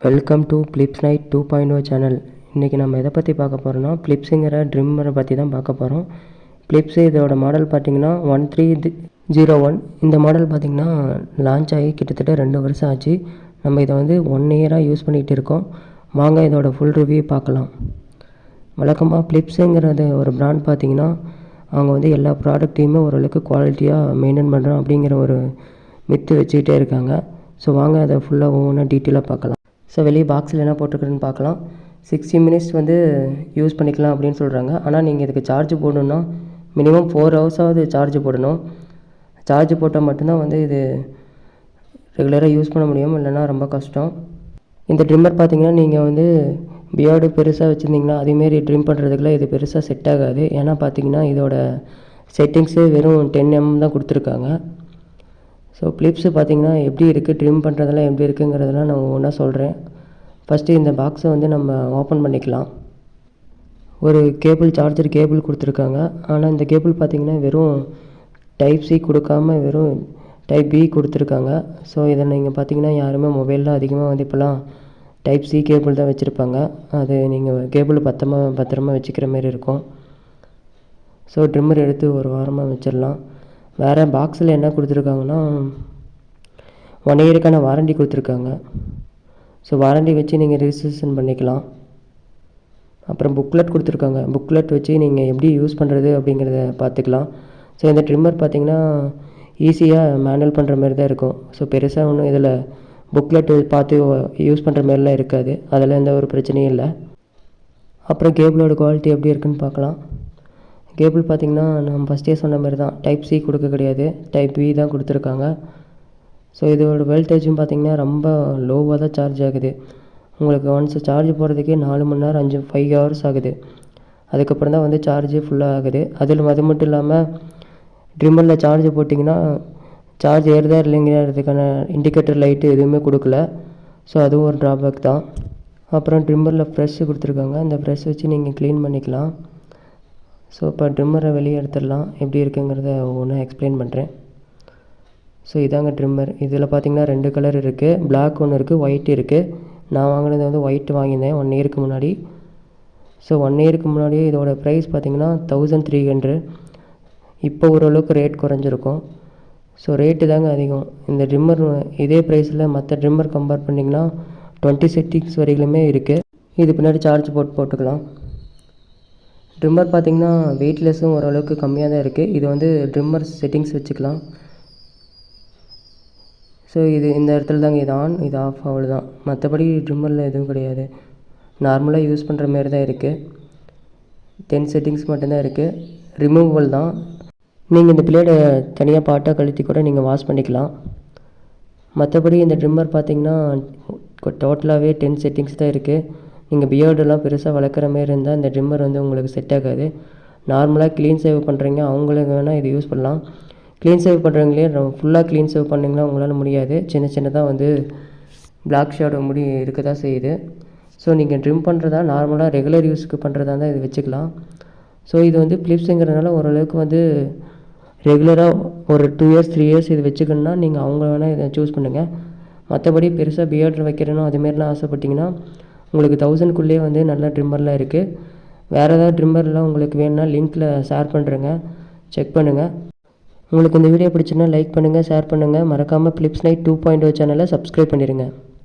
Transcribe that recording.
Welcome to clips night 2.0 channel. இன்றைக்கி நம்ம எதை பற்றி பார்க்க போகிறோன்னா கிளிப்ஸுங்கிற ட்ரிம்மரை பற்றி தான் பார்க்க போகிறோம். கிளிப்ஸு இதோட மாடல் பார்த்திங்கன்னா 1301. இந்த மாடல் பார்த்திங்கன்னா லான்ச் ஆகி கிட்டத்தட்ட 2 வருஷம் ஆச்சு. நம்ம இதை 1 இயராக யூஸ் பண்ணிகிட்டு இருக்கோம். வாங்க இதோட ஃபுல் ரிவ்யூ பார்க்கலாம். வழக்கமாக கிளிப்ஸுங்கிறது ஒரு ப்ராண்ட் பார்த்திங்கன்னா அவங்க எல்லா ப்ராடக்ட்டையுமே ஓரளவுக்கு குவாலிட்டியாக மெயின்டைன் பண்ணுறோம் அப்படிங்கிற ஒரு மித்து வச்சுக்கிட்டே இருக்காங்க. ஸோ வாங்க அதை ஃபுல்லாக ஒவ்வொன்றா டீட்டெயிலாக பார்க்கலாம். ஸோ வெளியே பாக்ஸில் என்ன போட்டிருக்குன்னு பார்க்கலாம். 60 மினிட்ஸ் யூஸ் பண்ணிக்கலாம் அப்படின்னு சொல்கிறாங்க. ஆனால் நீங்கள் இதுக்கு சார்ஜ் போடணுன்னா மினிமம் 4 ஹவர்ஸாவது சார்ஜ் போடணும். சார்ஜ் போட்டால் மட்டும்தான் இது ரெகுலராக யூஸ் பண்ண முடியும், இல்லைனா ரொம்ப கஷ்டம். இந்த ட்ரிம்மர் பார்த்திங்கன்னா நீங்கள் பியர்டு பெருசாக வச்சுருந்திங்கன்னா அதேமாரி ட்ரிம் பண்ணுறதுக்குலாம் இது பெருசாக செட் ஆகாது. ஏன்னா பார்த்திங்கன்னா இதோட செட்டிங்ஸு வெறும் 10 தான் கொடுத்துருக்காங்க. ஸோ கிளிப்ஸு பார்த்திங்கன்னா எப்படி இருக்குது, ட்ரிம் பண்ணுறதெல்லாம் எப்படி இருக்குங்கிறதெல்லாம் நான் ஒவ்வொன்றா சொல்கிறேன். ஃபஸ்ட்டு இந்த பாக்ஸை நம்ம ஓப்பன் பண்ணிக்கலாம். ஒரு சார்ஜர் கேபிள் கொடுத்துருக்காங்க. ஆனால் இந்த கேபிள் பார்த்திங்கன்னா வெறும் டைப் சி கொடுக்காமல் வெறும் டைப் பி கொடுத்துருக்காங்க. ஸோ இதை நீங்கள் பார்த்திங்கன்னா யாருமே மொபைலில் அதிகமாக இப்போலாம் டைப் சி கேபிள் தான் வச்சுருப்பாங்க. அது நீங்கள் கேபிள் பத்திரமா வச்சுக்கிற மாரி இருக்கும். ஸோ ட்ரிம்மர் எடுத்து ஒரு வாரமாக வச்சிடலாம். வேறு பாக்ஸில் என்ன கொடுத்துருக்காங்கன்னா 1 இயருக்கான வாரண்டி கொடுத்துருக்காங்க. ஸோ வாரண்டி வச்சு நீங்கள் ரிஜிஸ்ட்ரேஷன் பண்ணிக்கலாம். அப்புறம் புக்லெட் கொடுத்துருக்காங்க. புக்லெட் வச்சு நீங்கள் எப்படி யூஸ் பண்ணுறது அப்படிங்கிறத பார்த்துக்கலாம். ஸோ இந்த ட்ரிம்மர் பார்த்திங்கன்னா ஈஸியாக மேனுவல் பண்ணுற மாதிரி தான் இருக்கும். ஸோ பெருசாக ஒன்றும் இதில் புக்லெட் பார்த்து யூஸ் பண்ணுற மாதிரிலாம் இருக்காது. அதில் எந்த ஒரு பிரச்சனையும் இல்லை. அப்புறம் கேபிளோட குவாலிட்டி எப்படி இருக்குன்னு பார்க்கலாம். கேபிள் பார்த்திங்கன்னா நான் ஃபஸ்ட்டே சொன்ன மாதிரி தான், டைப் சி கொடுக்க கிடையாது, டைப் பி தான் கொடுத்துருக்காங்க. ஸோ இதோட வோல்டேஜும் பார்த்திங்கன்னா ரொம்ப லோவாக தான் சார்ஜ் ஆகுது. உங்களுக்கு ஒன்ஸ் சார்ஜ் போடுறதுக்கே 4 மணி நேரம் 5 ஹவர்ஸ் ஆகுது. அதுக்கப்புறம் தான் சார்ஜே ஃபுல்லாக ஆகுது. அது மட்டும் இல்லாமல் ட்ரிம்மரில் சார்ஜ் போட்டிங்கன்னா சார்ஜ் ஏறுதா இல்லைங்கிறதுக்கான இண்டிகேட்டர் லைட்டு எதுவுமே கொடுக்கல. ஸோ அதுவும் ஒரு ட்ராபேக் தான். அப்புறம் ட்ரிம்மரில் ஃப்ரெஷ்ஷு கொடுத்துருக்காங்க. அந்த ஃப்ரெஷ் வச்சு நீங்கள் க்ளீன் பண்ணிக்கலாம். ஸோ இப்போ ட்ரிம்மரை வெளியே எடுத்துடலாம். எப்படி இருக்குங்கிறத ஒவ்வொன்றா எக்ஸ்பிளைன் பண்ணுறேன். ஸோ இதாங்க ட்ரிம்மர். இதில் பார்த்திங்கன்னா 2 கலர் இருக்குது. பிளாக் ஒன்று இருக்குது, ஒயிட் இருக்குது. நான் வாங்கினது ஒயிட் வாங்கியிருந்தேன் 1 இயருக்கு முன்னாடி. ஸோ 1 இயருக்கு முன்னாடியே இதோட ப்ரைஸ் பார்த்திங்கன்னா 1300. இப்போ ஓரளவுக்கு ரேட் குறைஞ்சிருக்கும். ஸோ ரேட்டு தாங்க அதிகம். இந்த ட்ரிம்மர் இதே ப்ரைஸில் மற்ற ட்ரிம்மர் கம்பேர் பண்ணிங்கன்னா 20 செட்டிங்ஸ் வரையிலுமே இருக்குது. இது பின்னாடி சார்ஜ் போட்டுக்கலாம். ட்ரிம்மர் பார்த்திங்கன்னா வெயிட்லெஸ்ஸும் ஓரளவுக்கு கம்மியாக தான் இருக்குது. இது ட்ரிம்மர் செட்டிங்ஸ் வச்சுக்கலாம். ஸோ இந்த இடத்துல தாங்க இது ஆன், இது ஆஃப், அவ்வளோதான். மற்றபடி ட்ரிம்மரில் எதுவும் கிடையாது. நார்மலாக யூஸ் பண்ணுற மாரி தான் இருக்குது. 10 செட்டிங்ஸ் மட்டும்தான் இருக்குது. ரிமூவபிள் தான். நீங்கள் இந்த பிளேடை தனியாக பாட்டாக கழுத்தி கூட நீங்கள் வாஷ் பண்ணிக்கலாம். மற்றபடி இந்த ட்ரிம்மர் பார்த்திங்கன்னா டோட்டலாகவே 10 செட்டிங்ஸ் தான் இருக்குது. நீங்கள் பியர்டெல்லாம் பெருசாக வளர்க்குற மாரி இருந்தால் இந்த ட்ரிம்மர் உங்களுக்கு செட் ஆகாது. நார்மலாக க்ளீன் சேவ் பண்ணுறீங்க அவங்களுக்கு வேணால் இது யூஸ் பண்ணலாம். க்ளீன் சேவ் பண்ணுறவங்களே ஃபுல்லாக க்ளீன் சேவ் பண்ணிங்கன்னா உங்களால் முடியாது. சின்னதாக பிளாக் ஷேடோ முடி இருக்க தான் செய்யுது. ஸோ நீங்கள் ட்ரிம் பண்ணுறதா நார்மலாக ரெகுலர் யூஸுக்கு பண்ணுறதா இருந்தால் இது வச்சுக்கலாம். ஸோ இது கிளிப்ஸுங்கிறதுனால ஓரளவுக்கு ரெகுலராக ஒரு 2 இயர்ஸ் 3 இயர்ஸ் இது வச்சுக்கணுன்னா நீங்கள் அவங்க வேணால் இதை சூஸ் பண்ணுங்கள். மற்றபடி பெருசாக பியர்டு வைக்கிறணும் அதுமாரிலாம் ஆசைப்பட்டிங்கன்னா உங்களுக்கு 1000க்குள்ளேயே நல்ல ட்ரிம்மர்லாம் இருக்குது. வேறு ஏதாவது ட்ரிம்மர்லாம் உங்களுக்கு வேணும்னா லிங்க்கில் ஷேர் பண்ணுறேங்க, செக் பண்ணுங்கள். உங்களுக்கு இந்த வீடியோ பிடிச்சுன்னா லைக் பண்ணுங்கள், ஷேர் பண்ணுங்கள். மறக்காமல் கிளிப்ஸ் நைட் 2.0 சேனலை சப்ஸ்கிரைப் பண்ணிடுங்க.